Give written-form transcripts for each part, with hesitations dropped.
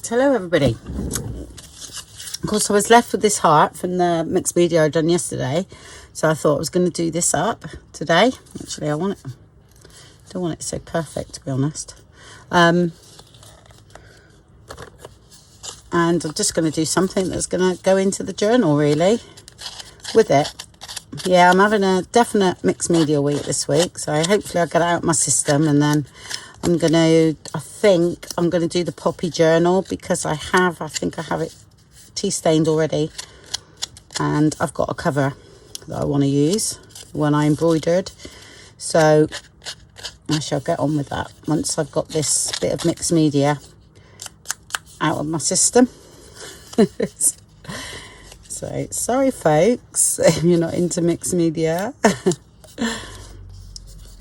Right, hello everybody. Of course, I was left with this heart from the mixed media I done yesterday, so I thought I was going to do this up today. Actually, don't want it so perfect, to be honest. And I'm just going to do something that's going to go into the journal, really, with it. Yeah, I'm having a definite mixed media week this week, so hopefully I'll get it out of my system, and then I think I'm going to do the poppy journal, because I think I have it tea stained already, and I've got a cover that I want to use, one I embroidered, so I shall get on with that once I've got this bit of mixed media out of my system. So sorry folks if you're not into mixed media.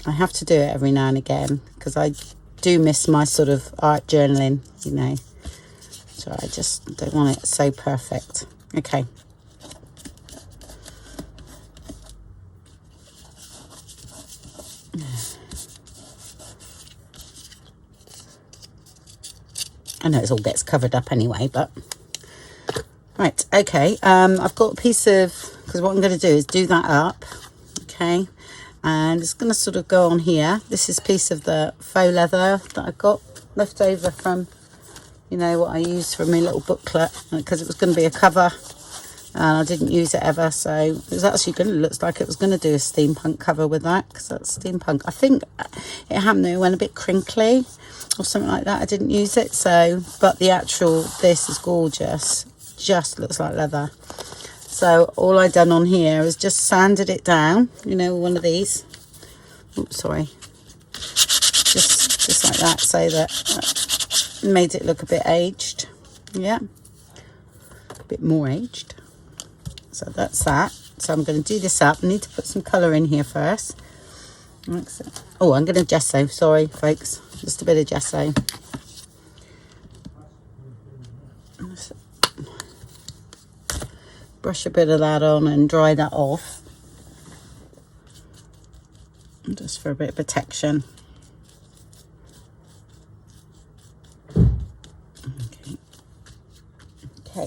I have to do it every now and again because I do miss my sort of art journaling, you know, so I just don't want it so perfect. Okay, I know it all gets covered up anyway, but right, okay. I've got a piece of, because what I'm going to do is do that up, okay, and it's going to sort of go on here. This is a piece of the faux leather that I got left over from, you know, what I used for my little booklet, because it was going to be a cover and I didn't use it ever, so it was actually going to look like it was going to do a steampunk cover with that, because that's steampunk. I think it happened, it went a bit crinkly or something like that. I didn't use it, so, but the actual, this is gorgeous, just looks like leather. So all I done on here is just sanded it down, you know, one of these. Oops, sorry. Just like that, so that made it look a bit aged. Yeah, a bit more aged. So that's that. So I'm going to do this up. I need to put some colour in here first. Oh, I'm going to gesso. Sorry, folks. Just a bit of gesso. Brush a bit of that on and dry that off, just for a bit of protection. Okay.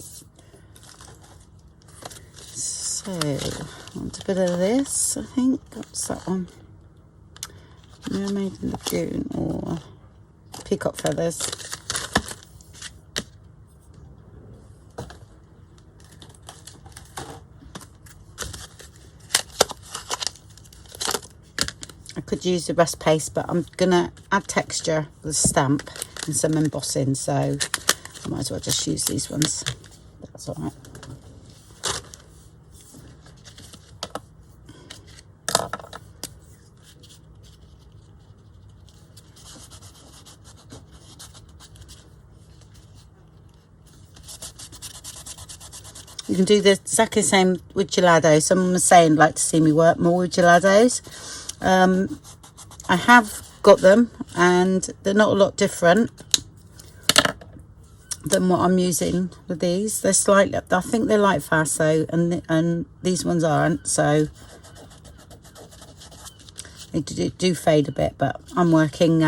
So I want a bit of this, I think. What's that one? Mermaid in the June or peacock feathers. I could use the rest paste, but I'm gonna add texture with a stamp and some embossing, so I might as well just use these ones. That's all right. You can do the exactly same with gelato. Someone was saying like to see me work more with gelatos. I have got them and they're not a lot different than what I'm using with these. They're slightly, I think they're light fast though, and these ones aren't, so they do fade a bit, but I'm working,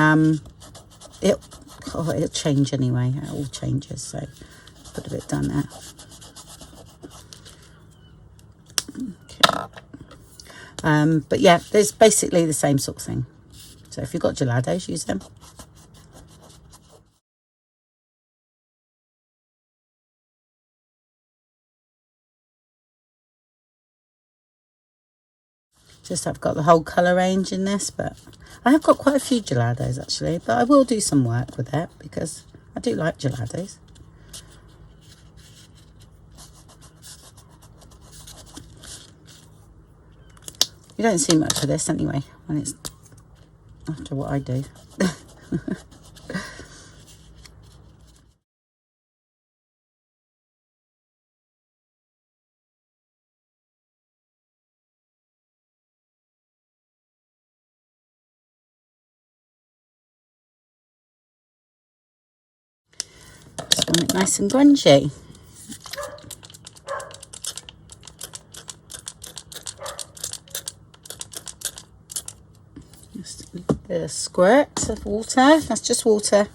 it'll change anyway. It all changes, so put a bit down there. Okay. But yeah, there's basically the same sort of thing. So if you've got gelatos, use them. Just I've got the whole colour range in this, but I have got quite a few gelatos actually, but I will do some work with it because I do like gelatos. You don't see much of this anyway when it's after what I do. Just want it nice and grungy. Just a squirt of water. That's just water.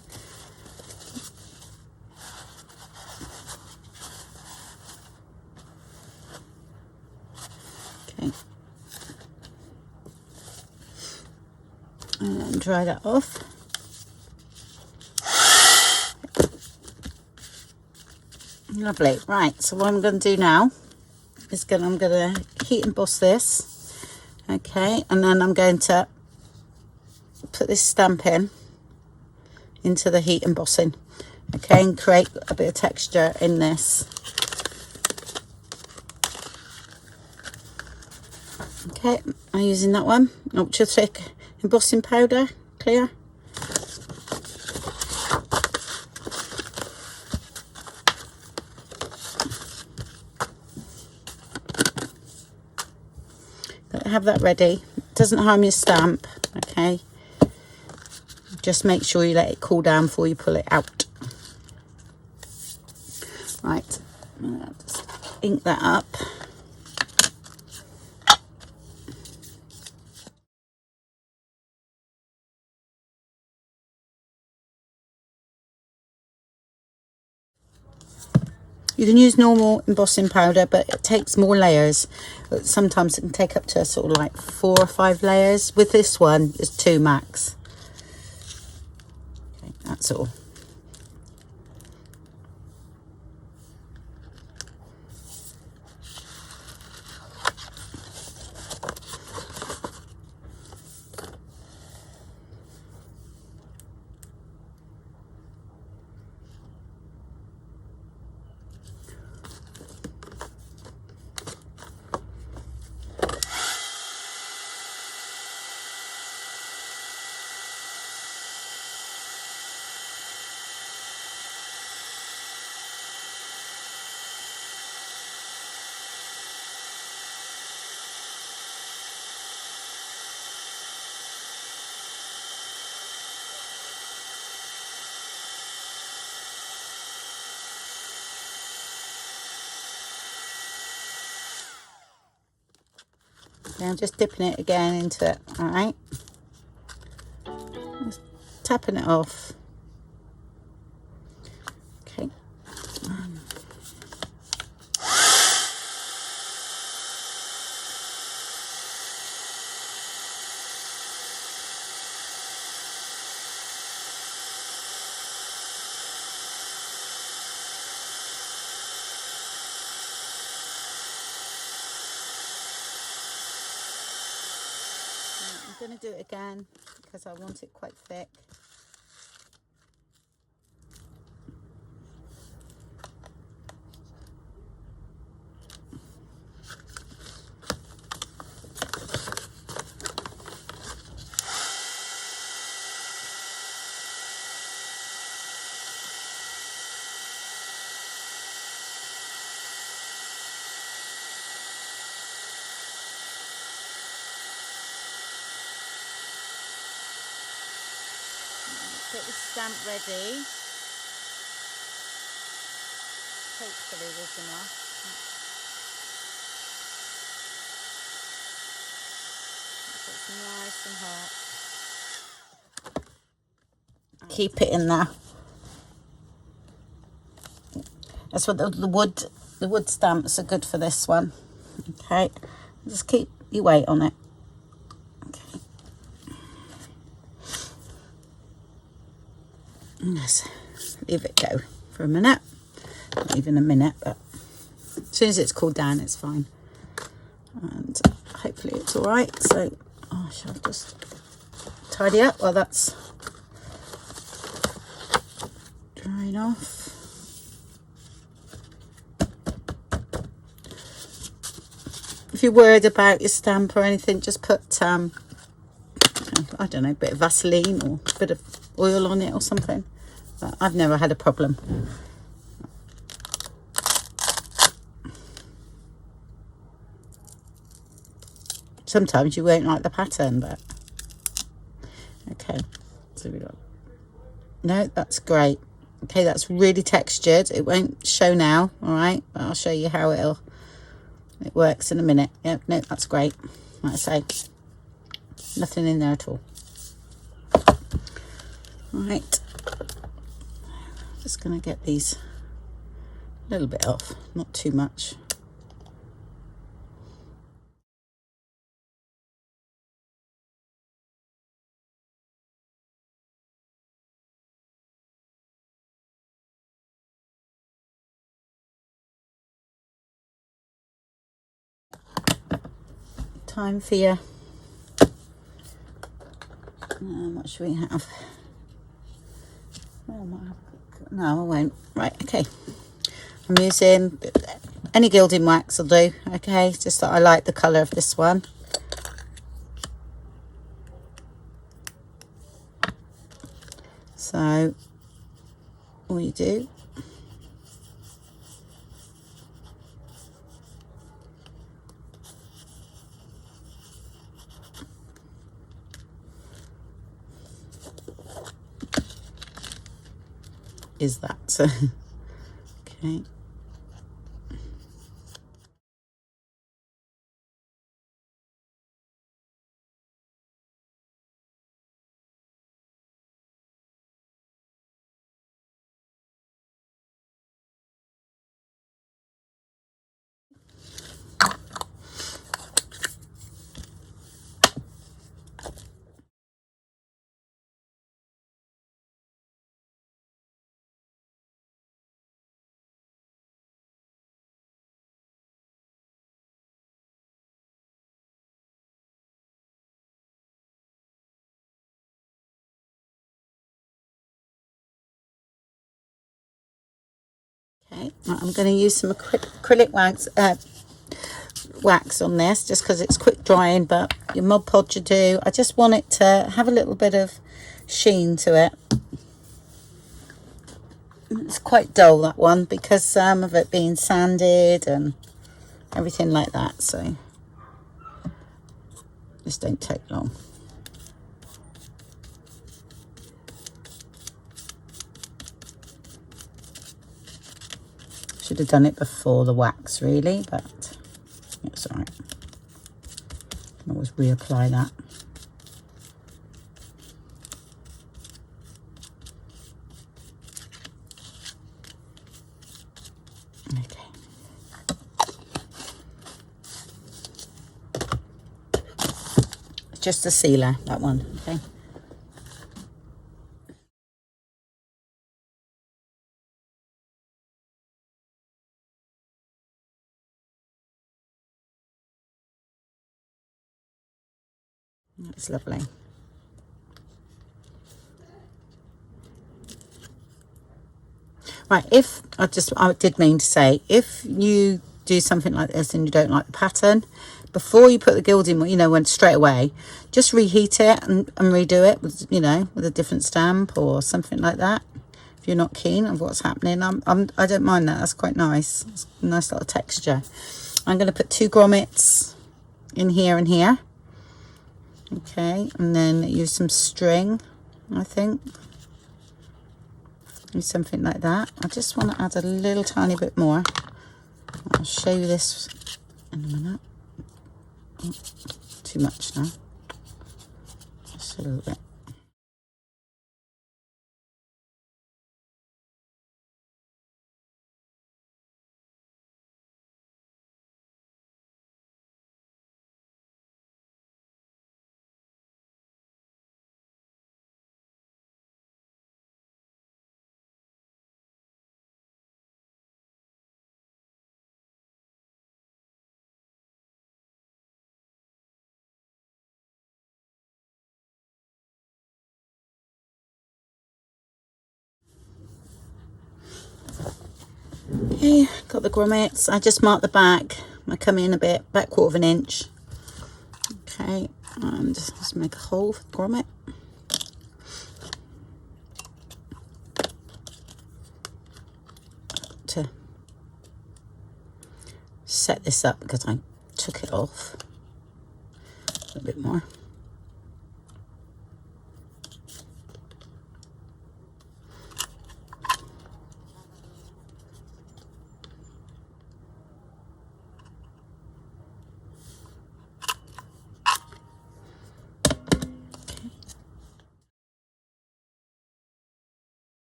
dry that off. Lovely. Right, so what I'm going to do now is I'm going to heat emboss this. Okay, and then I'm going to put this stamp into the heat embossing. Okay, and create a bit of texture in this. Okay, I'm using that one, ultra thick embossing powder, clear. Have that ready. It doesn't harm your stamp. Okay, just make sure you let it cool down before you pull it out. Right, just ink that up. You can use normal embossing powder, but it takes more layers. Sometimes it can take up to sort of like 4 or 5 layers. With this one, it's 2 max. Okay, that's all. Okay, I'm just dipping it again into it. All right, just tapping it off. Okay. I'm going to do it again because I want it quite thick. Get the stamp ready. Hopefully there's enough. It's nice and hot. Keep it in there. That's what the wood stamps are good for this one. Okay, just keep your weight on it. Okay. Let's leave it go for a minute. Not even a minute, but as soon as it's cooled down, it's fine. And hopefully it's all right. So I shall just tidy up while that's drying off. If you're worried about your stamp or anything, just put I don't know, a bit of Vaseline or a bit of oil on it or something. But I've never had a problem. Sometimes you won't like the pattern, but okay. So we got, no, that's great. Okay, that's really textured. It won't show now, all right, but I'll show you how it works in a minute. Yep, no, that's great. Like I say, nothing in there at all. All right, just gonna get these a little bit off, not too much. time for you. What should we have? No, I won't. Right, okay. I'm using any gilding wax will do. Okay, just that I like the colour of this one. So all you do is that. Okay. Okay, right, I'm going to use some acrylic wax on this just because it's quick drying, but your Mod Podge you do. I just want it to have a little bit of sheen to it. It's quite dull, that one, because some of it being sanded and everything like that, so this don't take long. Should have done it before the wax really, but it's all right. Can always reapply that. Okay. It's just a sealer, that one. Okay. That's lovely. Right, I did mean to say, if you do something like this and you don't like the pattern, before you put the gilding, you know, when straight away, just reheat it and redo it with, you know, with a different stamp or something like that. If you're not keen on what's happening, I don't mind that. That's quite nice. It's a nice little texture. I'm going to put 2 grommets in here and here. Okay, and then use some string, I think. Use something like that. I just want to add a little tiny bit more. I'll show you this in a minute. Oh, too much now. Just a little bit. Okay, got the grommets. I just marked the back. I come in a bit, back 1/4 inch. Okay, and just make a hole for the grommet. To set this up because I took it off a little bit more.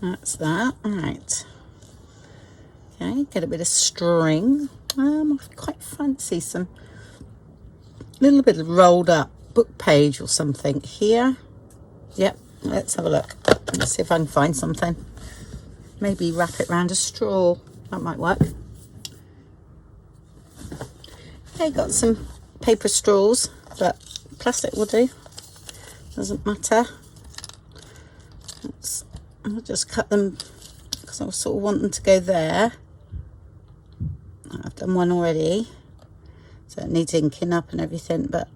That's that. All right. Okay, get a bit of string. I quite fancy some little bit of rolled up book page or something here. Yep, let's have a look. Let's see if I can find something. Maybe wrap it around a straw. That might work. Okay, got some paper straws, but plastic will do. Doesn't matter. I'll just cut them because I sort of want them to go there. I've done one already, so it needs inking up and everything, but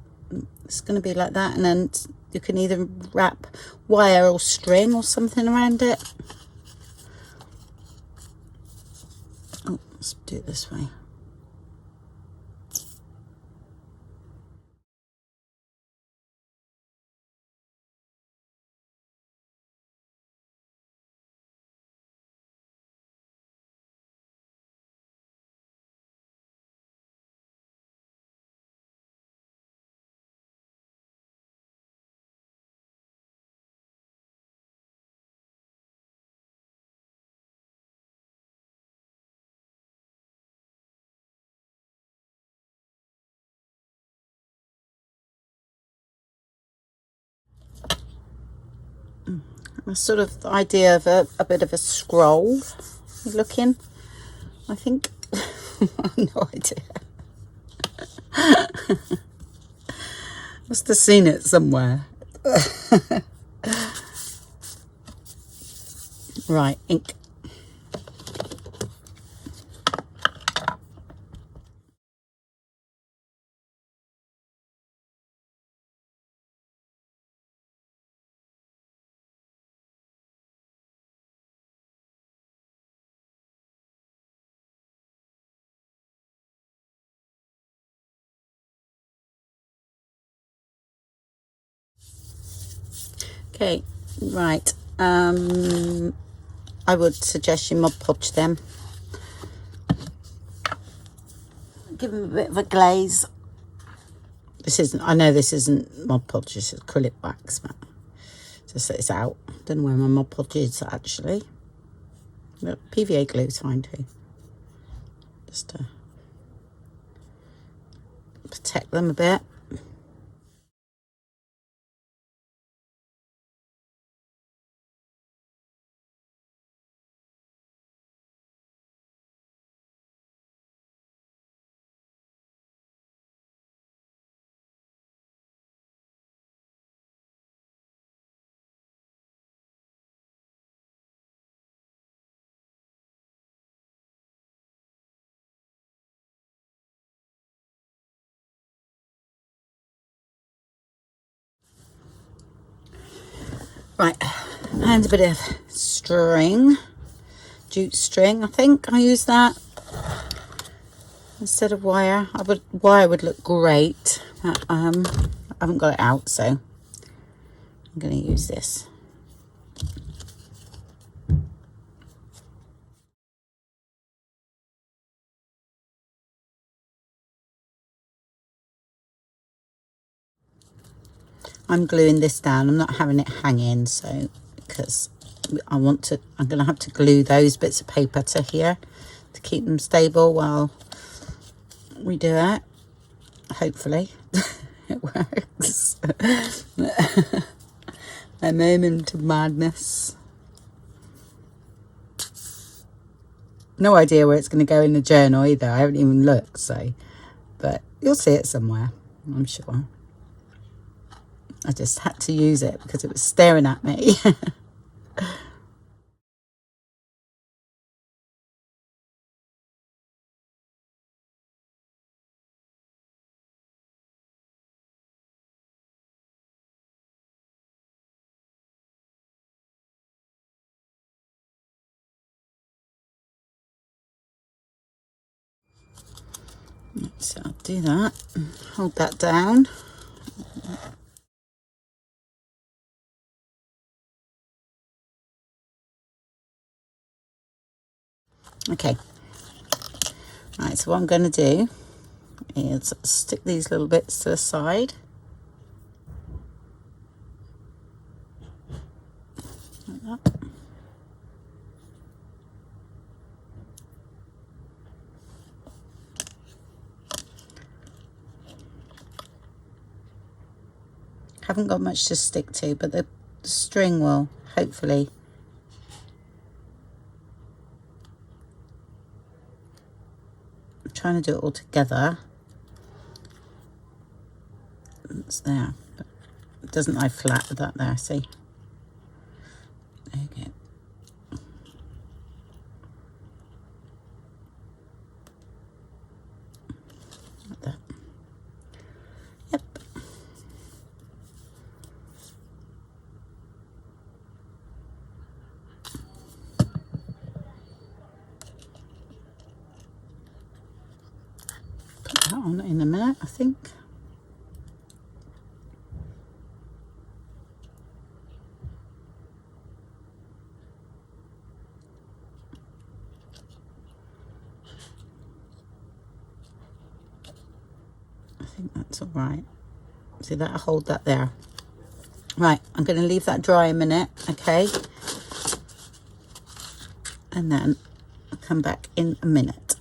it's going to be like that. And then you can either wrap wire or string or something around it. Oh, let's do it this way. A sort of the idea of a bit of a scroll looking, I think. I have no idea. Must have seen it somewhere. Right, ink. Okay, right. I would suggest you Mod Podge them. Give them a bit of a glaze. This isn't, I know this isn't Mod Podge, this is acrylic wax, but just that it's out. Don't know where my Mod Podge is actually. But PVA glue is fine too. Just to protect them a bit. Right, and a bit of string, jute string. I think I use that instead of wire. Wire would look great, but I haven't got it out, so I'm going to use this. I'm gluing this down. I'm not having it hanging, so because I'm going to have to glue those bits of paper to here to keep them stable while we do it. Hopefully it works. A moment of madness. No idea where it's going to go in the journal either. I haven't even looked, so, but you'll see it somewhere, I'm sure. I just had to use it because it was staring at me. So I'll do that. Hold that down. Okay. Right, so what I'm going to do is stick these little bits to the side. Like that. Haven't got much to stick to, but the string will hopefully. I'm trying to do it all together. It's there, but it doesn't lie flat with that there, see? There you go. Like that. Yep. Put that on in a minute, I think. I think that's all right. See that? I'll hold that there. Right, I'm going to leave that dry a minute, okay? And then I'll come back in a minute.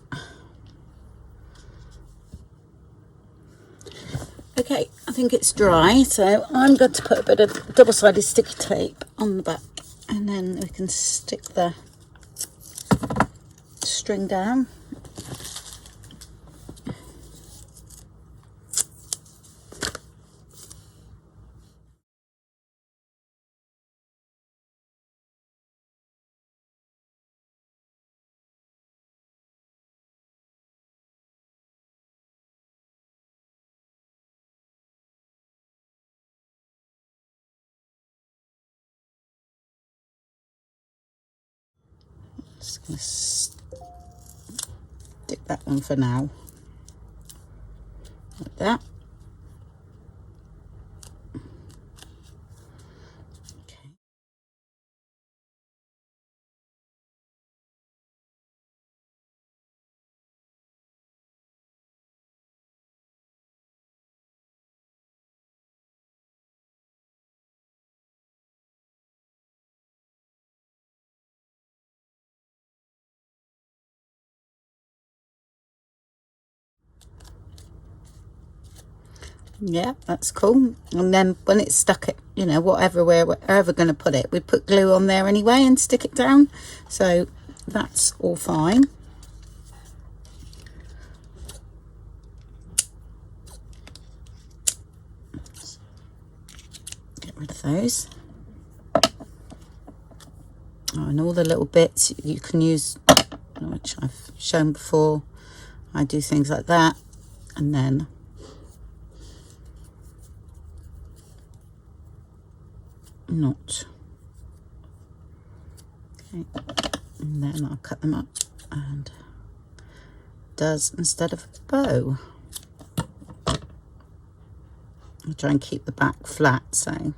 Okay, I think it's dry, so I'm going to put a bit of double-sided sticky tape on the back, and then we can stick the string down. Just going to stick that one for now, like that. Okay. Yeah, that's cool. And then when it's stuck, it, you know, whatever we're ever going to put it, we put glue on there anyway and stick it down, so that's all fine. Get rid of those. Oh, and all the little bits you can use, which I've shown before. I do things like that, and then not. Okay, and then I'll cut them up and does instead of a bow. I'll try and keep the back flat, so okay,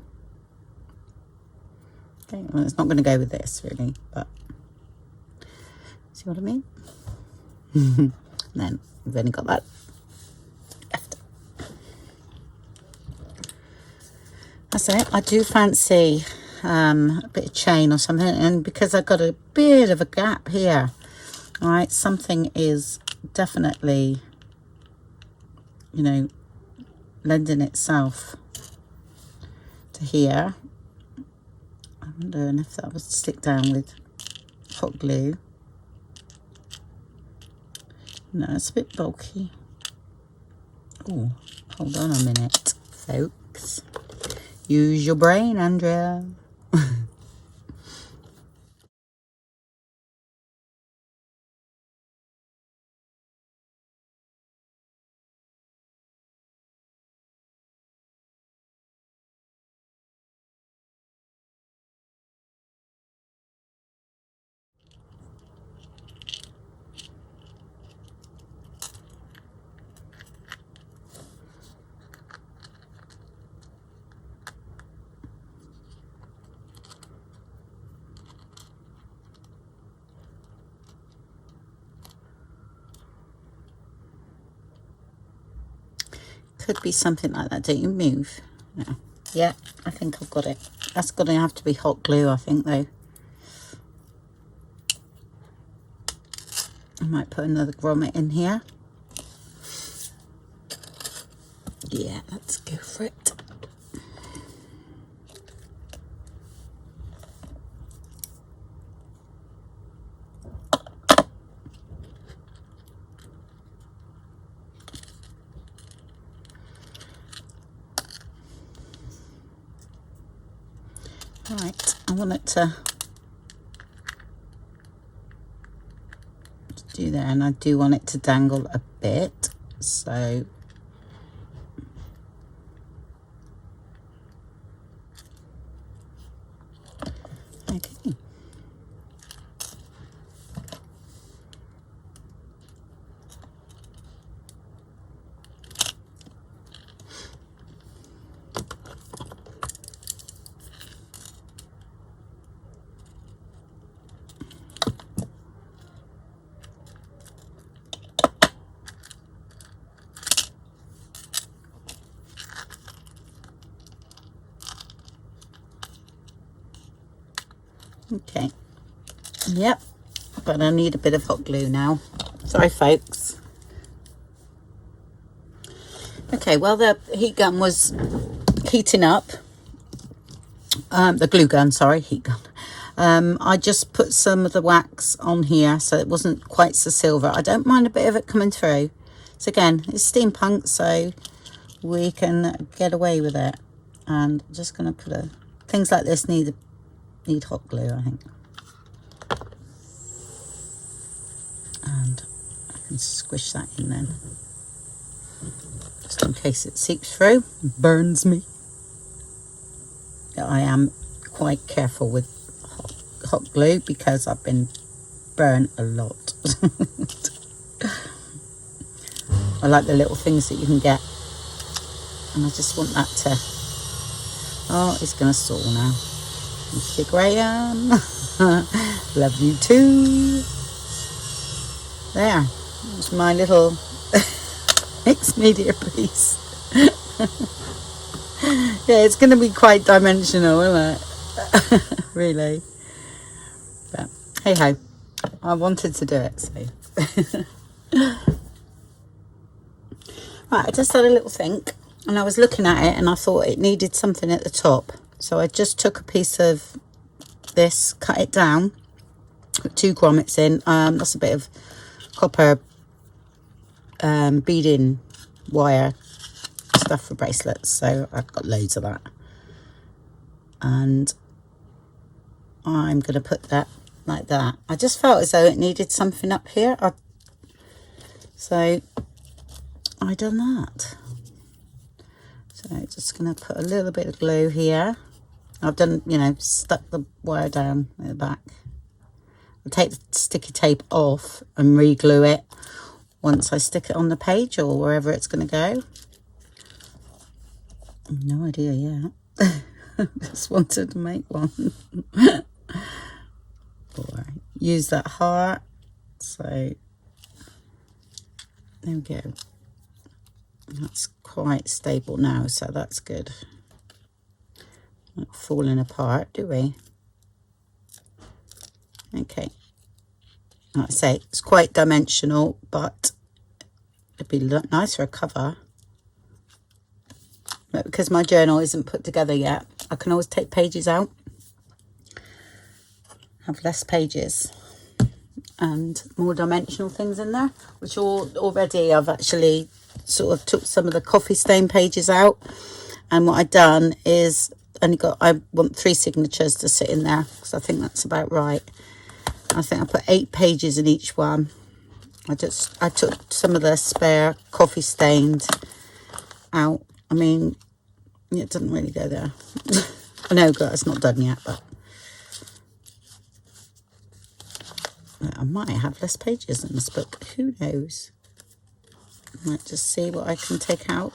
well, it's not going to go with this really, but see what I mean? And then we've only got that left. That's it. I do fancy a bit of chain or something, and because I've got a bit of a gap here, all right, something is definitely, you know, lending itself to here. I'm wondering if that would stick down with hot glue. No, it's a bit bulky. Oh, hold on a minute, folks. Use your brain, Andrea. Could be something like that. Don't you move? No. Yeah, I think I've got it. That's going to have to be hot glue, I think, though. I might put another grommet in here. Yeah, let's go for it. Right, I want it to do that, and I do want it to dangle a bit, so okay. Okay, yep, but I need a bit of hot glue now. Sorry folks. Okay, well the heat gun was heating up, the glue gun, sorry, heat gun. I just put some of the wax on here so it wasn't quite so silver. I don't mind a bit of it coming through. So again, it's steampunk, so we can get away with it. And I'm just going to put things like this need hot glue, I think. And I can squish that in then, just in case it seeps through and burns me. I am quite careful with hot glue because I've been burnt a lot. I like the little things that you can get, and I just want that to, oh, it's going to stall now. Mr. Graham, love you too. There, that's my little mixed media piece. Yeah, it's going to be quite dimensional, isn't it? Really. But hey ho, I wanted to do it, so. Right, I just had a little think, and I was looking at it and I thought it needed something at the top. So I just took a piece of this, cut it down, put 2 grommets in. That's a bit of copper beading wire stuff for bracelets, so I've got loads of that. And I'm going to put that like that. I just felt as though it needed something up here, so I done that. So just going to put a little bit of glue here. I've done, you know, stuck the wire down at the back. I'll take the sticky tape off and re-glue it once I stick it on the page or wherever it's going to go. No idea yet. Just wanted to make one. Or use that heart. So there we go. That's quite stable now, so that's good. Not falling apart, do we? Okay. Like I say, it's quite dimensional, but it'd be nice for a cover. But because my journal isn't put together yet, I can always take pages out, have less pages and more dimensional things in there, which already I've actually sort of took some of the coffee stain pages out, and what I've done is I want 3 signatures to sit in there, because I think that's about right. I think I put 8 pages in each one. I took some of the spare coffee stained out. I mean, it doesn't really go there. I know it's not done yet, but I might have less pages in this book. Who knows? I might just see what I can take out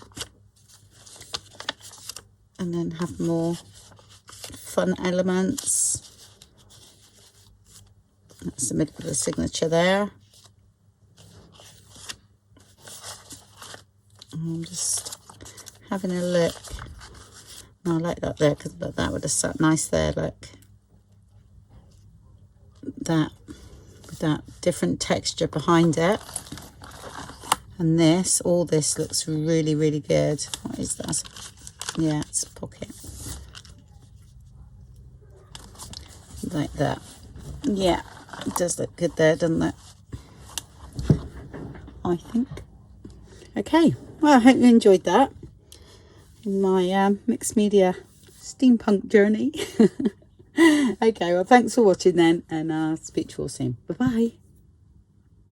and then have more fun elements. That's the middle of the signature there. I'm just having a look. I like that there, because that would have sat nice there, look. That, with that different texture behind it. And this, all this looks really, really good. What is that? Yeah, it's a pocket. Like that. Yeah, it does look good there, doesn't it? I think. Okay, well, I hope you enjoyed that in my mixed media steampunk journey. Okay, well, thanks for watching then, and I'll speak to you all soon. Bye bye.